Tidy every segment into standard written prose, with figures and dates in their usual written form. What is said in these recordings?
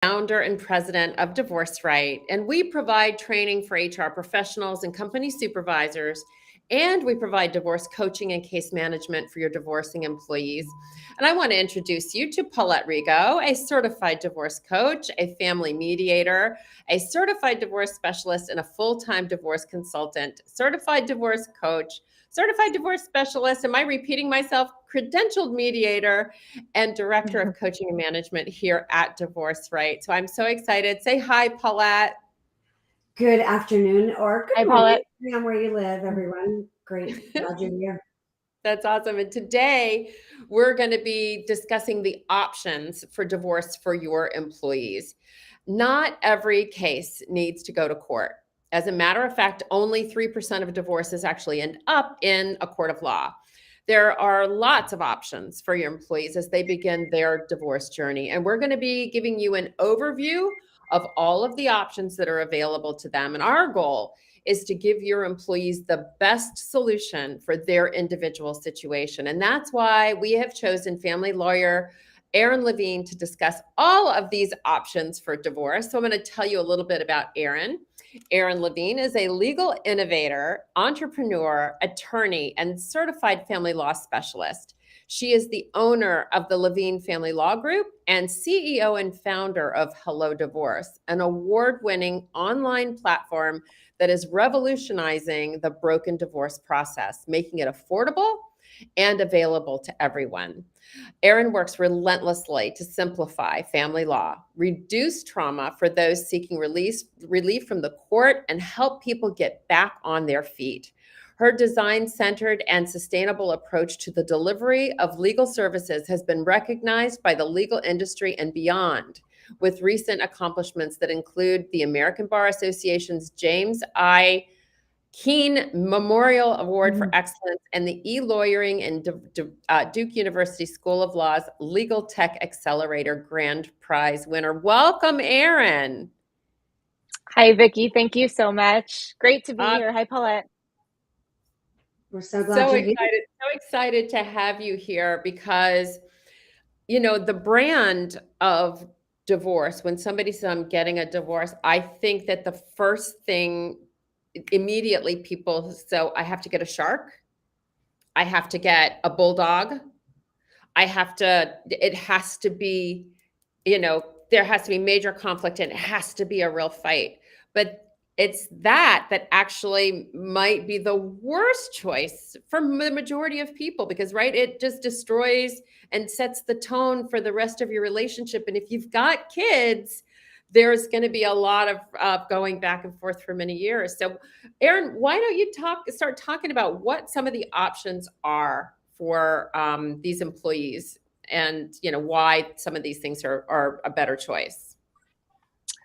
Founder and president of Divorce Right, and we provide training for HR professionals and company supervisors, and we provide divorce coaching and case management for your divorcing employees. And I want to introduce you to Paulette Rigo, a certified divorce coach, a family mediator, a certified divorce specialist, and a full-time divorce consultant, certified divorce coach, certified divorce specialist. Am I repeating myself? Credentialed mediator and director of coaching and management here at Divorce Right. So I'm so excited. Say hi, Paulette. Good afternoon or good Hi, morning, Paulette. depending on where you live, everyone. Great. Glad you're here. That's awesome. And today we're going to be discussing the options for divorce for your employees. Not every case needs to go to court. As a matter of fact, only 3% of divorces actually end up in a court of law. There are lots of options for your employees as they begin their divorce journey. And we're going to be giving you an overview of all of the options that are available to them. And our goal is to give your employees the best solution for their individual situation. And that's why we have chosen family lawyer Erin Levine to discuss all of these options for divorce. So I'm going to tell you a little bit about Erin. Erin Levine is a legal innovator, entrepreneur, attorney, and certified family law specialist. She is the owner of the Levine Family Law Group and CEO and founder of Hello Divorce, an award-winning online platform that is revolutionizing the broken divorce process, making it affordable and available to everyone. Erin works relentlessly to simplify family law, reduce trauma for those seeking relief from the court, and help people get back on their feet. Her design-centered and sustainable approach to the delivery of legal services has been recognized by the legal industry and beyond, with recent accomplishments that include the American Bar Association's James I. Keene Memorial Award for Excellence and the E-Lawyering and Duke University School of Law's Legal Tech Accelerator Grand Prize winner. Welcome, Erin. Hi, Vicki. Thank you so much. Great to be here. Hi, Paulette. We're so glad you're here. So excited to have you here because, you know, the brand of divorce, when somebody says, I'm getting a divorce, I think that the first thing immediately people, so I have to get a shark, I have to get a bulldog, it has to be, you know, there has to be major conflict and it has to be a real fight. But it's that actually might be the worst choice for the majority of people because, right, it just destroys and sets the tone for the rest of your relationship. And if you've got kids, there's going to be a lot of going back and forth for many years. So, Erin, why don't you start talking about what some of the options are for these employees, and you know why some of these things are a better choice.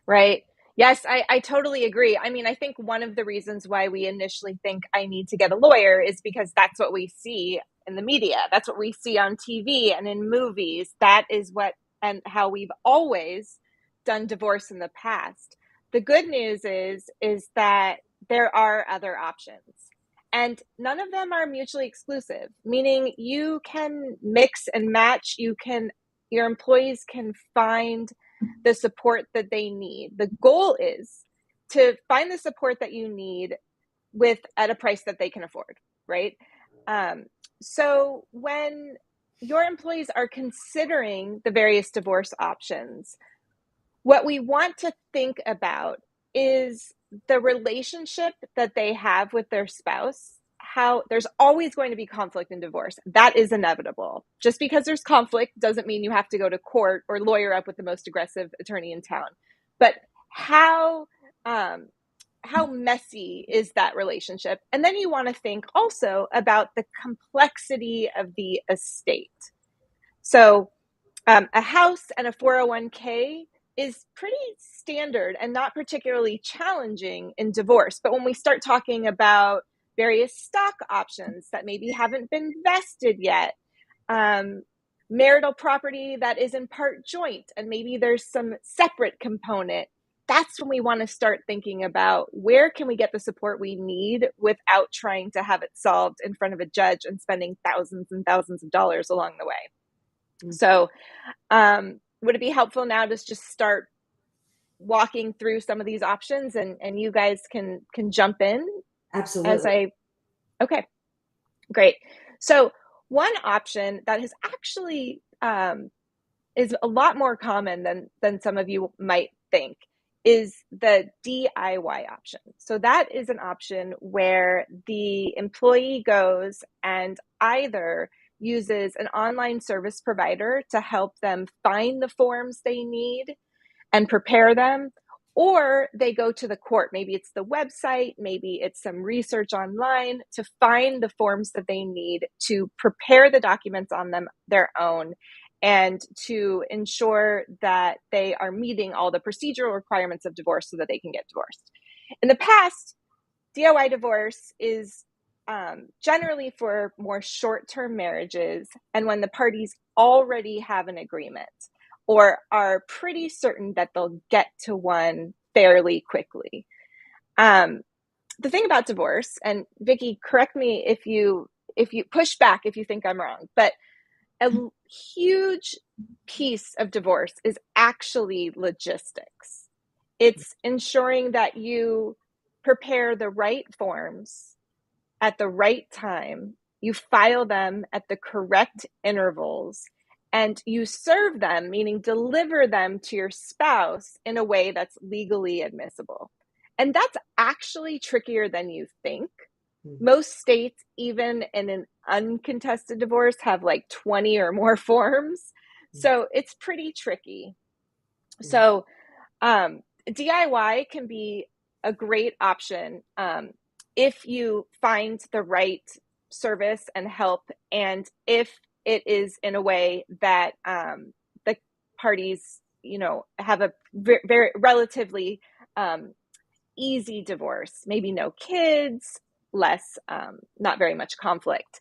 Right. Yes, I totally agree. I mean, I think one of the reasons why we initially think I need to get a lawyer is because that's what we see in the media. That's what we see on TV and in movies. That is what and how we've always done divorce in the past. The good news is that there are other options. And none of them are mutually exclusive, meaning you can mix and match. Your employees can find the support that they need. The goal is to find the support that you need at a price that they can afford, right? So when your employees are considering the various divorce options, what we want to think about is the relationship that they have with their spouse. How there's always going to be conflict in divorce. That is inevitable. Just because there's conflict doesn't mean you have to go to court or lawyer up with the most aggressive attorney in town. But how messy is that relationship? And then you want to think also about the complexity of the estate. So a house and a 401k is pretty standard and not particularly challenging in divorce. But when we start talking about various stock options that maybe haven't been vested yet, marital property that is in part joint, and maybe there's some separate component, that's when we want to start thinking about where can we get the support we need without trying to have it solved in front of a judge and spending thousands and thousands of dollars along the way. So would it be helpful now to just start walking through some of these options, and you guys can jump in Absolutely. Okay, great. So one option that has actually is a lot more common than some of you might think is the DIY option. So that is an option where the employee goes and either uses an online service provider to help them find the forms they need and prepare them, or they go to the court. Maybe it's the website, maybe it's some research online to find the forms that they need to prepare the documents on their own and to ensure that they are meeting all the procedural requirements of divorce so that they can get divorced. In the past, DIY divorce is generally for more short-term marriages and when the parties already have an agreement or are pretty certain that they'll get to one fairly quickly. The thing about divorce, and Vicki, correct me if you push back if you think I'm wrong, but a huge piece of divorce is actually logistics. It's ensuring that you prepare the right forms at the right time, you file them at the correct intervals, and you serve them, meaning deliver them to your spouse in a way that's legally admissible. And that's actually trickier than you think. Most states, even in an uncontested divorce, have like 20 or more forms. So it's pretty tricky. So DIY can be a great option if you find the right service and help, and if it is in a way that the parties, have a very relatively easy divorce, maybe no kids, less, not very much conflict.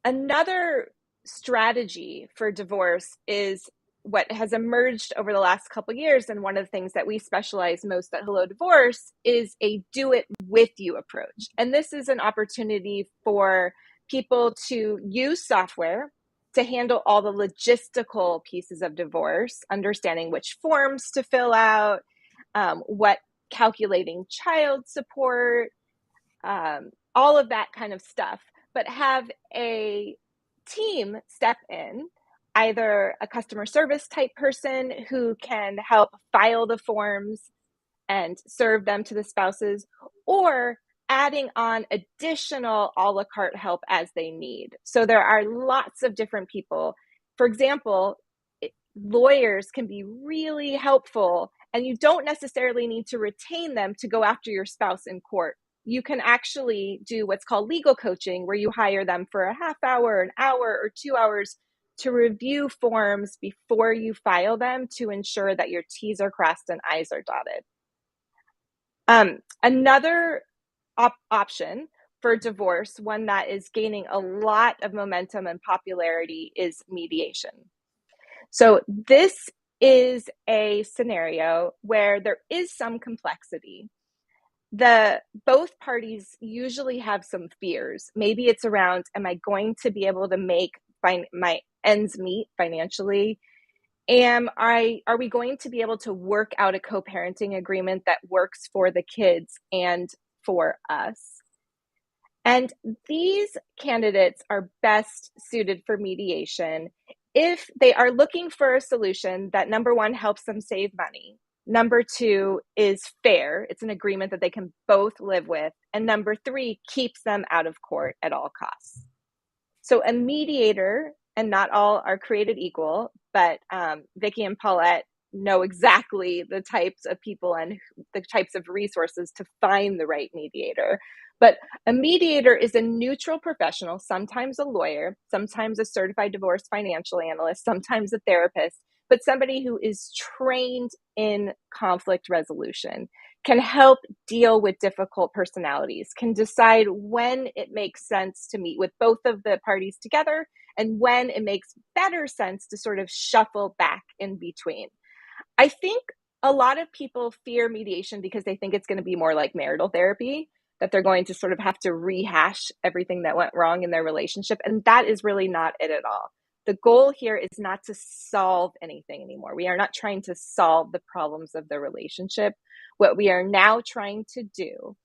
Another strategy for divorce is what has emerged over the last couple of years, and one of the things that we specialize most at Hello Divorce is a do it with you approach. And this is an opportunity for people to use software to handle all the logistical pieces of divorce, understanding which forms to fill out, what calculating child support, all of that kind of stuff, but have a team step in, either a customer service type person who can help file the forms and serve them to the spouses, or adding on additional a la carte help as they need. So there are lots of different people. For example, lawyers can be really helpful, and you don't necessarily need to retain them to go after your spouse in court. You can actually do what's called legal coaching, where you hire them for a half hour, an hour, or 2 hours to review forms before you file them to ensure that your T's are crossed and I's are dotted. Another option for divorce, one that is gaining a lot of momentum and popularity, is mediation. So this is a scenario where there is some complexity. Both parties usually have some fears. Maybe it's around, am I going to be able to make my ends meet financially? Are we going to be able to work out a co-parenting agreement that works for the kids and for us? And these candidates are best suited for mediation if they are looking for a solution that, number one, helps them save money. Number two, is fair. It's an agreement that they can both live with. And number three, keeps them out of court at all costs. So a mediator, and not all are created equal, but Vicki and Paulette know exactly the types of people and the types of resources to find the right mediator. But a mediator is a neutral professional, sometimes a lawyer, sometimes a certified divorce financial analyst, sometimes a therapist, but somebody who is trained in conflict resolution, can help deal with difficult personalities, can decide when it makes sense to meet with both of the parties together and when it makes better sense to sort of shuffle back in between. I think a lot of people fear mediation because they think it's going to be more like marital therapy, that they're going to sort of have to rehash everything that went wrong in their relationship. And that is really not it at all. The goal here is not to solve anything anymore. We are not trying to solve the problems of the relationship. What we are now trying to do,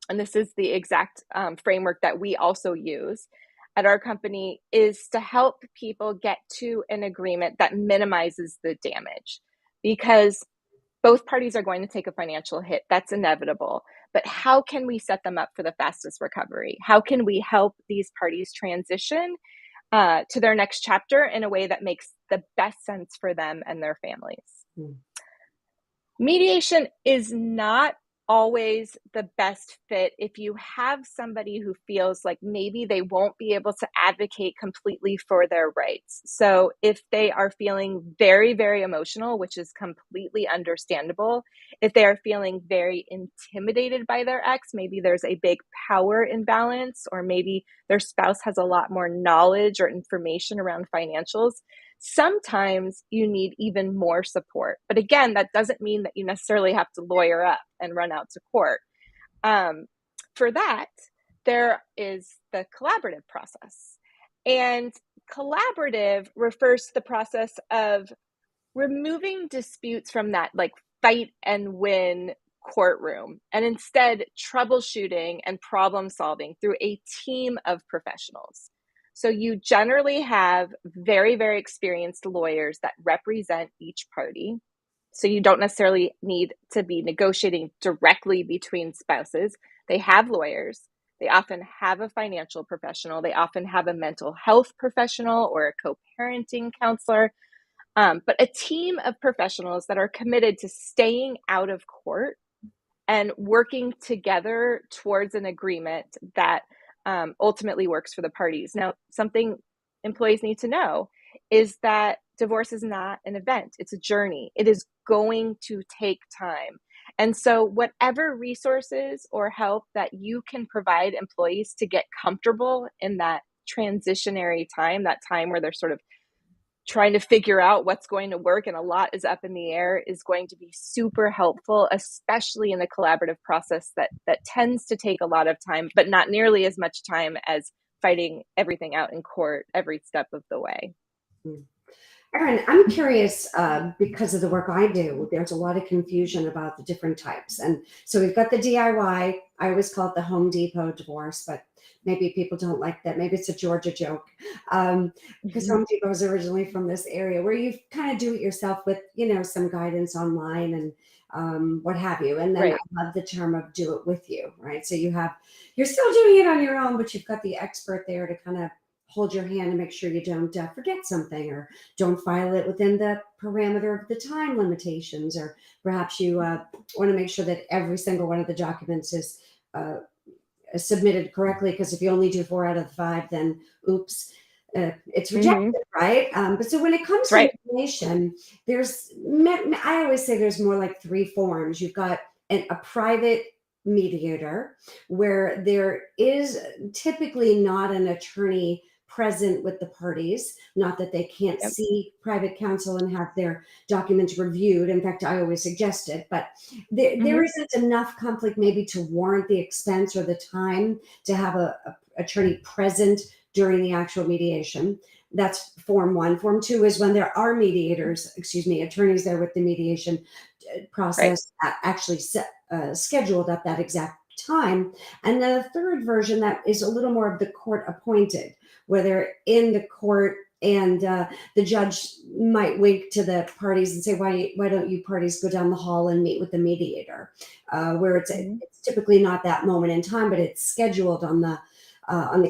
and this is the exact framework that we also use at our company, is to help people get to an agreement that minimizes the damage, because both parties are going to take a financial hit. That's inevitable. But how can we set them up for the fastest recovery? How can we help these parties transition to their next chapter in a way that makes the best sense for them and their families? Mm. Mediation is not always the best fit if you have somebody who feels like maybe they won't be able to advocate completely for their rights. So if they are feeling very, very emotional, which is completely understandable, if they are feeling very intimidated by their ex, maybe there's a big power imbalance, or maybe their spouse has a lot more knowledge or information around financials, sometimes you need even more support. But again, that doesn't mean that you necessarily have to lawyer up and run out to court. For that, there is the collaborative process. And collaborative refers to the process of removing disputes from that like fight and win courtroom, and instead troubleshooting and problem solving through a team of professionals. So you generally have very, very experienced lawyers that represent each party. So you don't necessarily need to be negotiating directly between spouses. They have lawyers. They often have a financial professional. They often have a mental health professional or a co-parenting counselor. But a team of professionals that are committed to staying out of court and working together towards an agreement that ultimately works for the parties. Now, something employees need to know is that divorce is not an event. It's a journey. It is going to take time. And so whatever resources or help that you can provide employees to get comfortable in that transitionary time, that time where they're sort of trying to figure out what's going to work and a lot is up in the air, is going to be super helpful, especially in the collaborative process that tends to take a lot of time, but not nearly as much time as fighting everything out in court every step of the way. Erin, I'm curious, because of the work I do, there's a lot of confusion about the different types. And so we've got the DIY. I always call it the Home Depot divorce, but maybe people don't like that. Maybe it's a Georgia joke. Because Home Depot is originally from this area where you kind of do it yourself with, some guidance online and what have you. And then Right. I love the term of do it with you, right? So you're still doing it on your own, but you've got the expert there to kind of hold your hand and make sure you don't forget something, or don't file it within the parameter of the time limitations, or perhaps you want to make sure that every single one of the documents is submitted correctly, because if you only do 4 out of 5, then oops, it's rejected, right? But so when it comes to mediation, I always say there's more like 3 forms. You've got a private mediator, where there is typically not an attorney present with the parties, not that they can't see private counsel and have their documents reviewed. In fact, I always suggest it, but there isn't enough conflict maybe to warrant the expense or the time to have a attorney present during the actual mediation. That's form 1. Form 2 is when there are attorneys there with the mediation process actually scheduled at that exact time. And then a third version that is a little more of the court appointed, where they're in the court and the judge might wink to the parties and say, why don't you parties go down the hall and meet with the mediator, where it's typically not that moment in time, but it's scheduled on the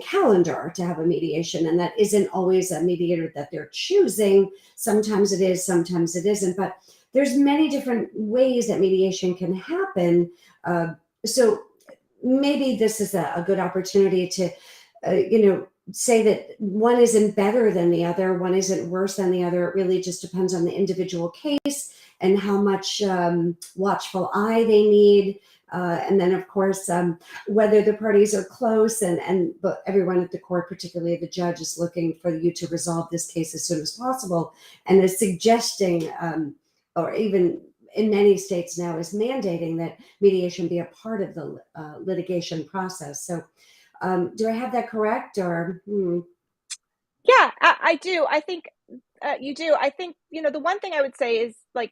calendar to have a mediation. And that isn't always a mediator that they're choosing. Sometimes it is, sometimes it isn't, but there's many different ways that mediation can happen. So maybe this is a good opportunity to, say that one isn't better than the other, one isn't worse than the other. It really just depends on the individual case and how much watchful eye they need. And then, of course, whether the parties are close but everyone at the court, particularly the judge, is looking for you to resolve this case as soon as possible, and is suggesting, or even in many states now is mandating, that mediation be a part of the litigation process. So do I have that correct, or? Yeah, I do. I think you do. I think, the one thing I would say is like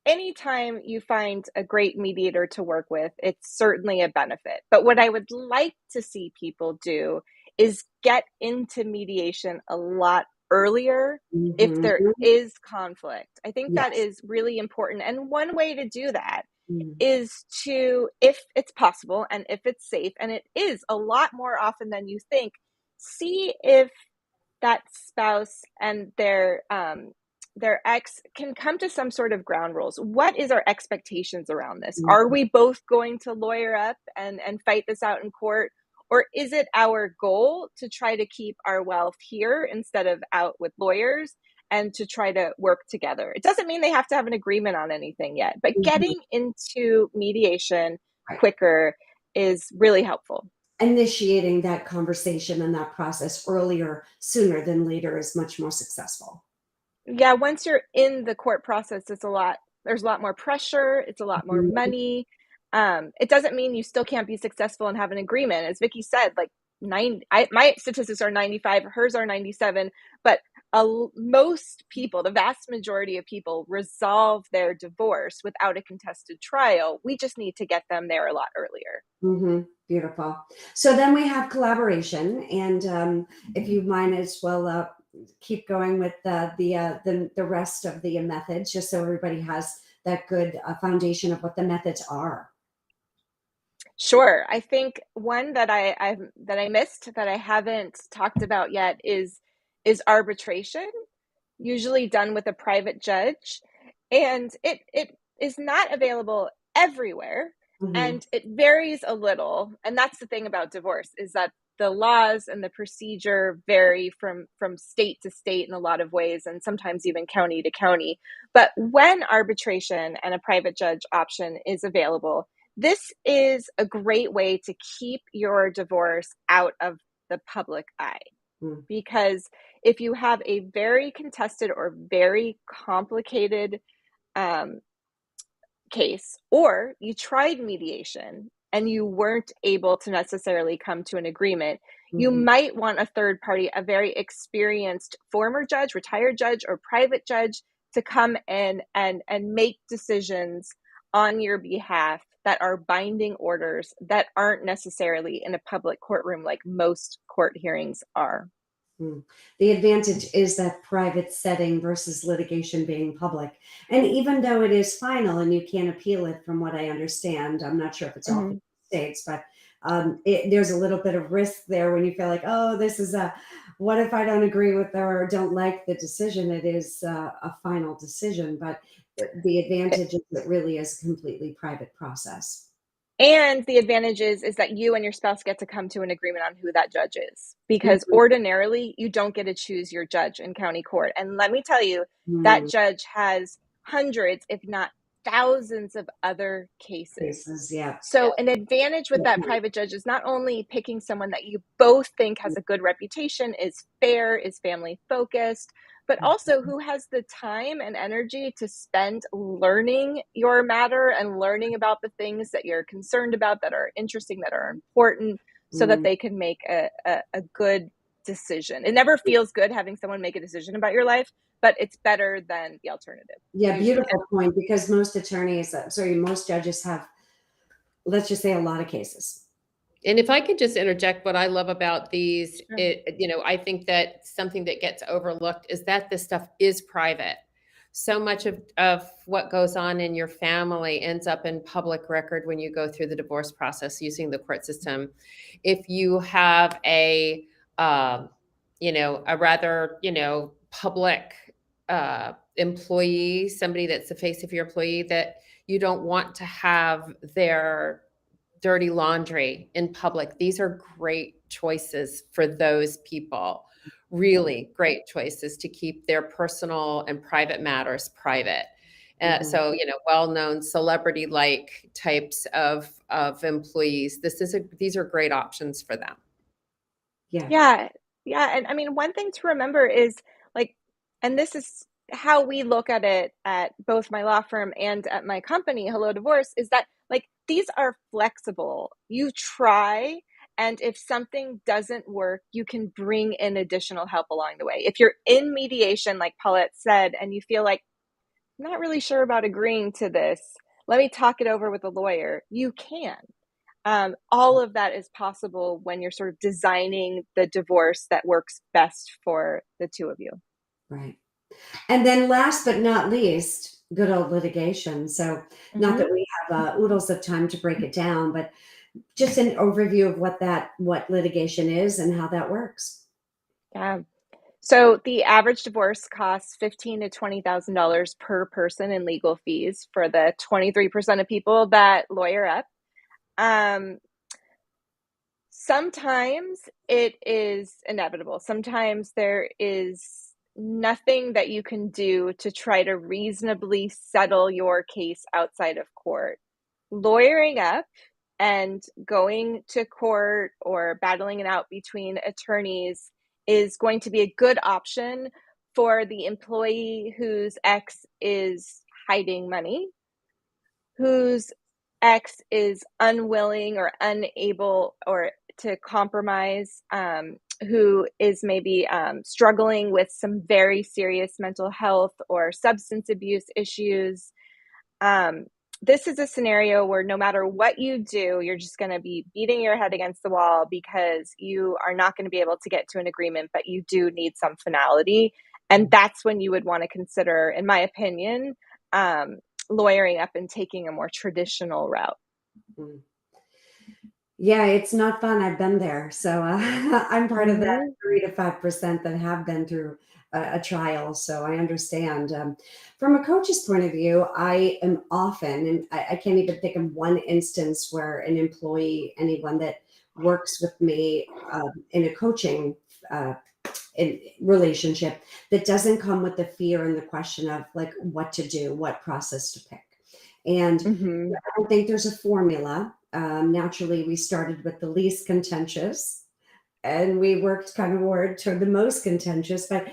anytime you find a great mediator to work with, it's certainly a benefit. But what I would like to see people do is get into mediation a lot earlier if there Mhm. is conflict. I think that Yes. is really important. And one way to do that Mm. is to, if it's possible and if it's safe, and it is a lot more often than you think, see if that spouse and their ex can come to some sort of ground rules. What is our expectations around this? Are Mhm. we both going to lawyer up and fight this out in court? Or is it our goal to try to keep our wealth here instead of out with lawyers and to try to work together? It doesn't mean they have to have an agreement on anything yet, but Mhm. getting into mediation Right. quicker is really helpful. Initiating that conversation and that process earlier, sooner than later is much more successful. Yeah, once you're in the court process, there's a lot more pressure, it's a lot more Mhm. money. It doesn't mean you still can't be successful and have an agreement. As Vicky said, like my statistics are 95, hers are 97, but most people, the vast majority of people resolve their divorce without a contested trial. We just need to get them there a lot earlier. Beautiful. So then we have collaboration, and if you might as well keep going with the rest of the methods, just so everybody has that good foundation of what the methods are. Sure. I think one that I missed that I haven't talked about yet is arbitration, usually done with a private judge, and it is not available everywhere, Hmm. and it varies a little. And that's the thing about divorce, is that the laws and the procedure vary from state to state in a lot of ways, and sometimes even county to county. But when arbitration and a private judge option is available, this is a great way to keep your divorce out of the public eye, because if you have a very contested or very complicated um, case, or you tried mediation and you weren't able to necessarily come to an agreement, you Hmm. might want a third party, a very experienced former judge, retired judge, or private judge to come in and make decisions on your behalf that are binding orders that aren't necessarily in a public courtroom like most court hearings are. Mm. The advantage is that private setting versus litigation being public. And even though it is final and you can't appeal it, from what I understand, I'm not sure if it's all 50 Mhm. states, but there's a little bit of risk there when you feel like, oh, this is what if I don't agree with or don't like the decision? It is a final decision, but the advantage is it really is a completely private process. And the advantage is that you and your spouse get to come to an agreement on who that judge is, because Mhm. ordinarily you don't get to choose your judge in county court. And let me tell you, that Mm. judge has hundreds, if not thousands, of other cases. Cases, yeah. So, an advantage with that private judge is not only picking someone that you both think has a good reputation, is fair, is family focused, but also who has the time and energy to spend learning your matter and learning about the things that you're concerned about, that are interesting, that are important, so that Mm. they can make a good decision. It never feels good having someone make a decision about your life, but it's better than the alternative, Yeah, usually. beautiful point, because most attorneys, sorry, most judges have, let's just say, a lot of cases. And if I could just interject, what I love about these, Sure. I think that something that gets overlooked is that this stuff is private. So much of what goes on in your family ends up in public record when you go through the divorce process using the court system. If you have um, a rather, public employee, somebody that's the face of your employee, that you don't want to have their dirty laundry in public. These are great choices for those people. Really great choices to keep their personal and private matters private. Mhm. So, well-known celebrity-like types of employees. These are great options for them. Yeah. Yeah. Yeah, and I mean, one thing to remember is, like, and this is how we look at it at both my law firm and at my company, Hello Divorce, is that, like, these are flexible. You try, And if something doesn't work, you can bring in additional help along the way. If you're in mediation, like Paulette said, and you feel like, I'm not really sure about agreeing to this, let me talk it over with a lawyer, you can. All of that is possible when you're sort of designing the divorce that works best for the two of you. Right. And then last but not least, good old litigation. So not Mm-hmm. that we have oodles of time to break it down, but just an overview of what litigation is and how that works. Yeah. So the average divorce costs $15,000 to $20,000 per person in legal fees for the 23% of people that lawyer up. Sometimes it is inevitable. Sometimes there is nothing that you can do to try to reasonably settle your case outside of court. Lawyering up and going to court or battling it out between attorneys is going to be a good option for the employee whose ex is hiding money, whose ex is unwilling or unable or to compromise, who is maybe struggling with some very serious mental health or substance abuse issues. This is a scenario where no matter what you do, you're just going to be beating your head against the wall because you are not going to be able to get to an agreement, but you do need some finality. And that's when you would want to consider, in my opinion, lawyering up and taking a more traditional route. Mm. Yeah, it's not fun. I've been there. So I'm part of that 3 to 5% that have been through a trial. So I understand. From a coach's point of view, I am often, and I can't even think of one instance where an employee, anyone that works with me in a coaching relationship, that doesn't come with the fear and the question of like what to do, what process to pick. And Mm-hmm. I don't think there's a formula. Naturally, we started with the least contentious and we worked kind of toward the most contentious. But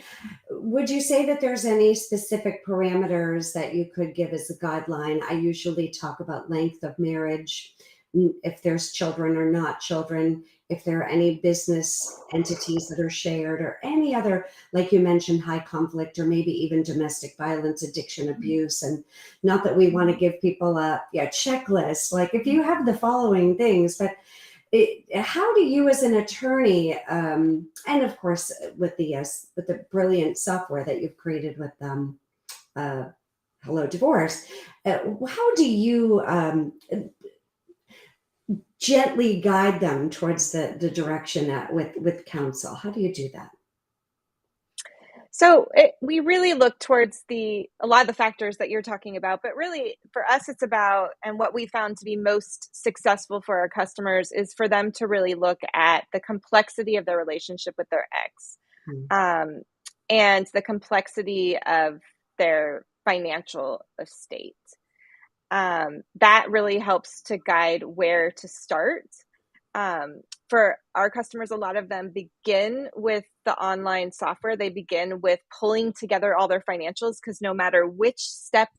would you say that there's any specific parameters that you could give as a guideline? I usually talk about length of marriage, if there's children or not children, if there are any business entities that are shared, or any other, like you mentioned, high conflict, or maybe even domestic violence, addiction, abuse. And not that we want to give people a checklist, like if you have the following things, but how do you as an attorney, and of course with the brilliant software that you've created with Hello Divorce, how do you gently guide them towards the direction with counsel? How do you do that? So we really look towards a lot of the factors that you're talking about, but really for us, it's about, and what we found to be most successful for our customers is for them to really look at the complexity of their relationship with their ex, and the complexity of their financial estate. That really helps to guide where to start. For our customers, a lot of them begin with the online software. They begin with pulling together all their financials, because no matter which step,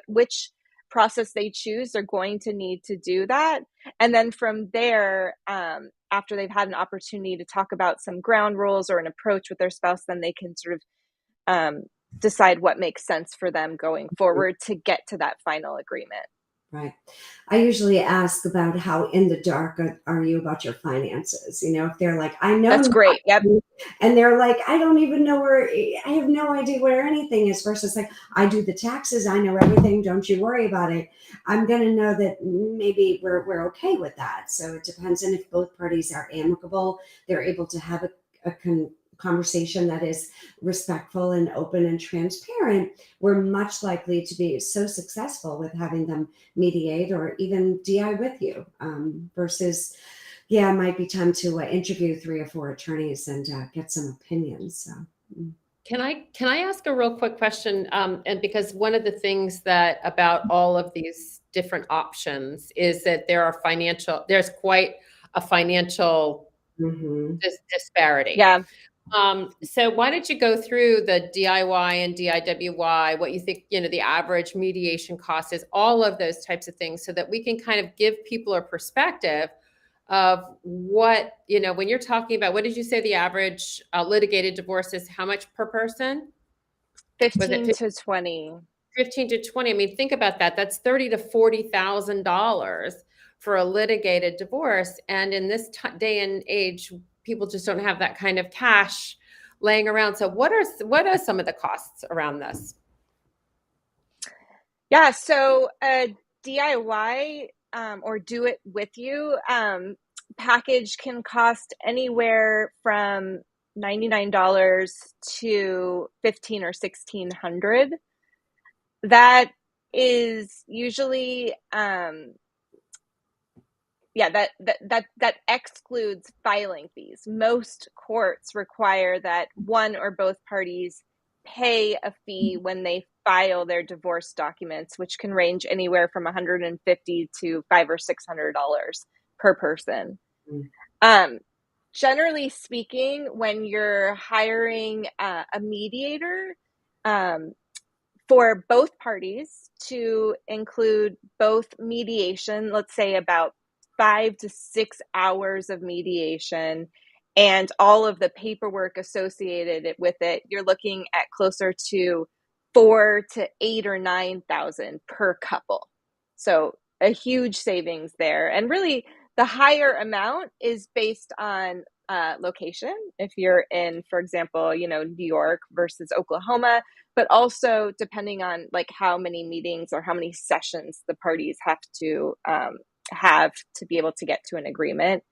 which process they choose, they're going to need to do that. And then from there, after they've had an opportunity to talk about some ground rules or an approach with their spouse, then they can sort of decide what makes sense for them going forward to get to that final agreement. Right. I usually ask about how in the dark are you about your finances? If they're like, I know That's great. Yep. nothing, and they're like, I don't even know I have no idea where anything is, versus like, I do the taxes, I know everything, don't you worry about it. I'm going to know that maybe we're okay with that. So it depends. And if both parties are amicable, they're able to have a conversation that is respectful and open and transparent, we're much likely to be so successful with having them mediate or even DI with you, versus, it might be time to interview 3 or 4 attorneys and get some opinions. So. Can I ask a real quick question? And because one of the things that about all of these different options is that there's quite a financial disparity. Yeah. So why don't you go through the DIY and DIWY, what you think, the average mediation cost is, all of those types of things, so that we can kind of give people a perspective of what, when you're talking about, what did you say the average litigated divorce is? How much per person? Was it 15 to 20. 15 to 20? I mean, think about that. That's $30,000 to $40,000 for a litigated divorce. And in this day and age, people just don't have that kind of cash laying around. So what are some of the costs around this? Yeah, so a DIY or do it with you package can cost anywhere from $99 to $1,500 or $1,600. That is usually that excludes filing fees. Most courts require that one or both parties pay a fee when they file their divorce documents, which can range anywhere from $150 to $500 or $600 per person. Generally speaking, when you're hiring a mediator, for both parties to include both mediation, let's say about 5 to 6 hours of mediation, and all of the paperwork associated with it, you're looking at closer to 4 to 8 or 9,000 per couple. So a huge savings there. And really, the higher amount is based on location. If you're in, for example, New York versus Oklahoma, but also depending on like how many meetings or how many sessions the parties have to be able to get to an agreement.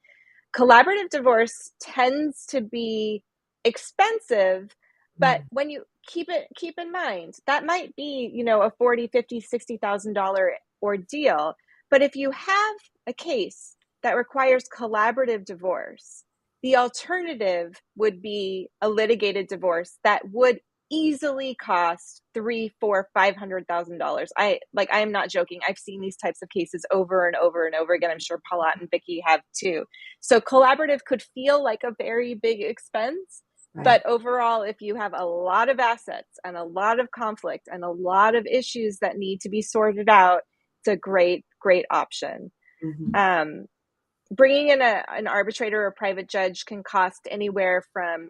Collaborative divorce tends to be expensive, but when you keep in mind, that might be, a $40,000, $50,000, $60,000 ordeal. But if you have a case that requires collaborative divorce, the alternative would be a litigated divorce that would easily cost $300,000, $400,000, $500,000. I am not joking. I've seen these types of cases over and over and over again. I'm sure Paulette and Vicki have too. So collaborative could feel like a very big expense, right. But overall, if you have a lot of assets and a lot of conflict and a lot of issues that need to be sorted out, it's a great, great option. Mm-hmm. Bringing in an arbitrator or a private judge can cost anywhere from,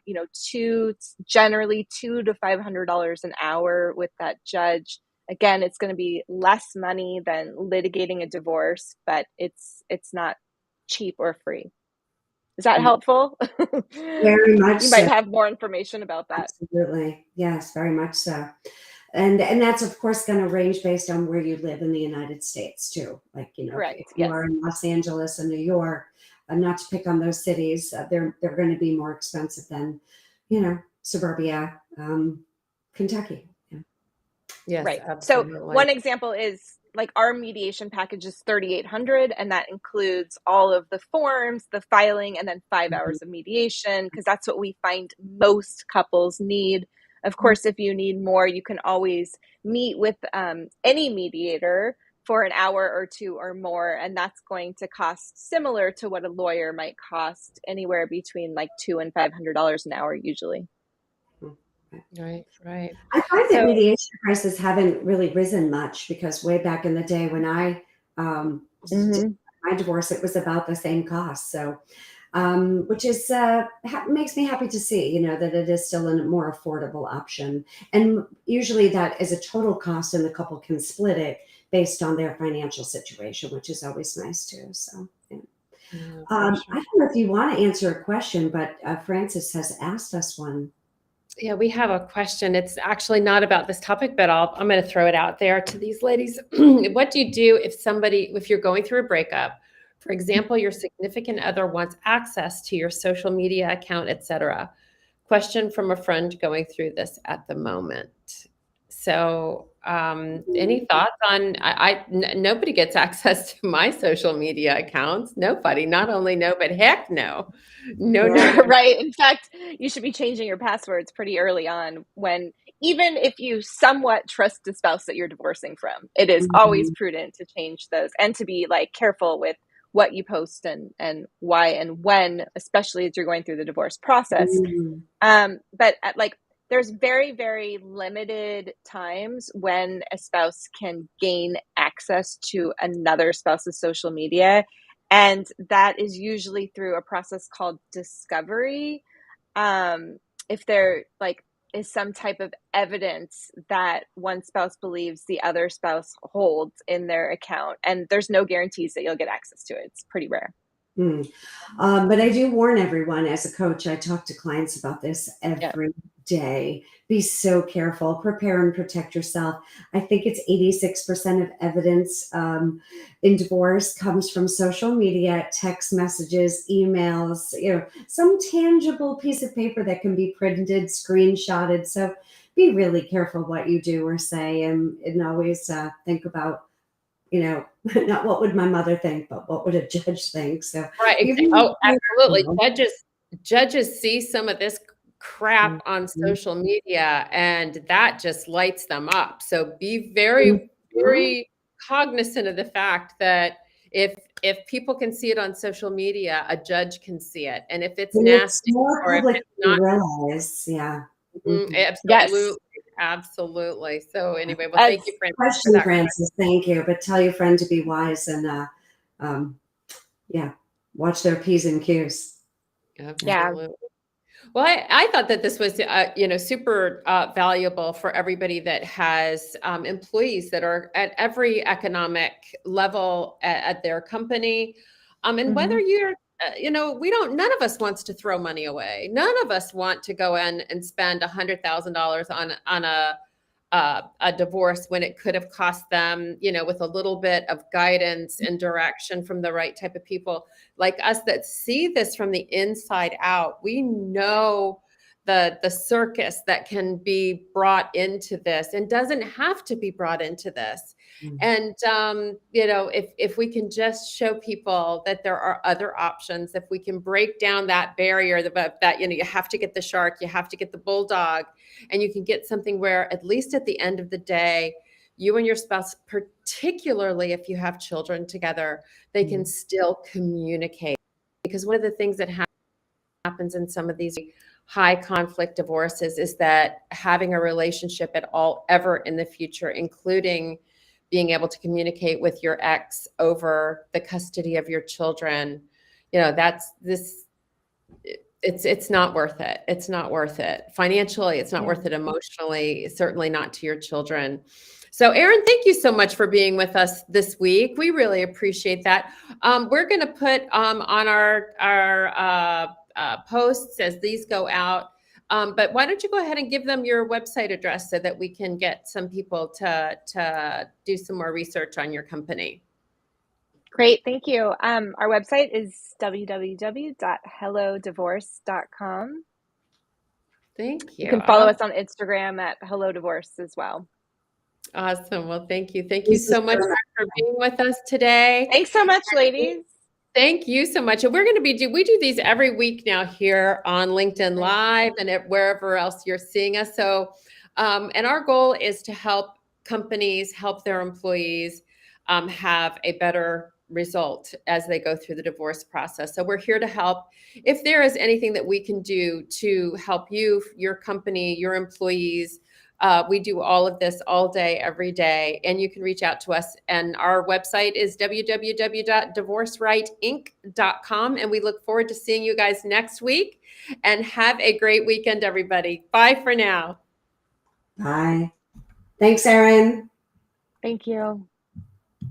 generally $200 to $500 an hour with that judge. Again, it's going to be less money than litigating a divorce, but it's not cheap or free. Is that helpful? Very much. You might have more information about that. Absolutely. Yes, very much so. And that's of course going to range based on where you live in the United States too. Like, Correct. If you are in Los Angeles and New York, not to pick on those cities, they're going to be more expensive than, suburbia, Kentucky. Yeah. Yes, right. absolutely. So one example is like our mediation package is $3,800, and that includes all of the forms, the filing, and then 5 hours of mediation, because that's what we find most couples need. Of course, if you need more, you can always meet with any mediator for an hour or two or more, and that's going to cost similar to what a lawyer might cost, anywhere between like $200 and $500 an hour usually. Right. I find that mediation prices haven't really risen much, because way back in the day when I did my divorce, it was about the same cost. So, which is makes me happy to see, that it is still a more affordable option. And usually that is a total cost, and the couple can split it based on their financial situation, which is always nice too. So, yeah. I don't know if you want to answer a question, but Frances has asked us one. Yeah, we have a question. It's actually not about this topic, but I'm going to throw it out there to these ladies. What do you do if you're going through a breakup? For example, your significant other wants access to your social media account, etc. Question from a friend going through this at the moment. So, any thoughts on? Nobody gets access to my social media accounts. Nobody. Not only no, but heck no. No. Right. In fact, you should be changing your passwords pretty early on, even if you somewhat trust the spouse that you're divorcing from. It is always prudent to change those and to be careful with what you post and why and when, especially as you're going through the divorce process. But there's very, very limited times when a spouse can gain access to another spouse's social media. And that is usually through a process called discovery. If there is some type of evidence that one spouse believes the other spouse holds in their account, and there's no guarantees that you'll get access to it. It's pretty rare. But I do warn everyone as a coach, I talk to clients about this every day. Be so careful, prepare and protect yourself. I think it's 86% of evidence in divorce comes from social media, text messages, emails, some tangible piece of paper that can be printed, screenshotted. So be really careful what you do or say, and always think about, not what would my mother think, but what would a judge think? So Right. be really Oh, absolutely. careful. Judges see some of this crap on Mhm. social media, and that just lights them up. So be very, Mhm. very cognizant of the fact that if people can see it on social media, a judge can see it. And if it's And it's nasty more or if public it's than not, you realize. Yeah. Mhm. absolutely, Yes. absolutely. So anyway, well, As thank you, Francis, for Question, that. Francis. Thank you. But tell your friend to be wise and um, yeah, watch their P's and Q's. yeah, Absolutely. Well, I thought that this was, super valuable for everybody that has employees that are at every economic level at their company. And whether Mhm. you're, none of us wants to throw money away. None of us want to go in and spend $100,000 on a divorce when it could have cost them, with a little bit of guidance and direction from the right type of people like us that see this from the inside out. We know the circus that can be brought into this and doesn't have to be brought into this. Mm. And if we can just show people that there are other options, if we can break down that barrier that you have to get the shark, you have to get the bulldog, and you can get something where at least at the end of the day, you and your spouse, particularly if you have children together, they can still communicate. Because one of the things that happens in some of these high conflict divorces is that having a relationship at all ever in the future, including being able to communicate with your ex over the custody of your children, that's this it's not worth it. It's not worth it. Financially, it's not Yeah. worth it. Emotionally, certainly not to your children. So, Erin, thank you so much for being with us this week. We really appreciate that. We're going to put on our posts as these go out. But why don't you go ahead and give them your website address so that we can get some people to do some more research on your company. Great, thank you. Our website is www.hellodivorce.com. Thank you. You can follow us on Instagram at Hello Divorce as well. Awesome. Well, thank you. Thank you This is so much for being with us today. Thanks so much, ladies. Thank you so much. And we're going to we do these every week now here on LinkedIn Live and wherever else you're seeing us. So, and our goal is to help companies help their employees have a better result as they go through the divorce process. So we're here to help. If there is anything that we can do to help you, your company, your employees, we do all of this all day, every day, and you can reach out to us. And our website is www.divorcerightinc.com. And we look forward to seeing you guys next week. And have a great weekend, everybody. Bye for now. Bye. Thanks, Erin. Thank you.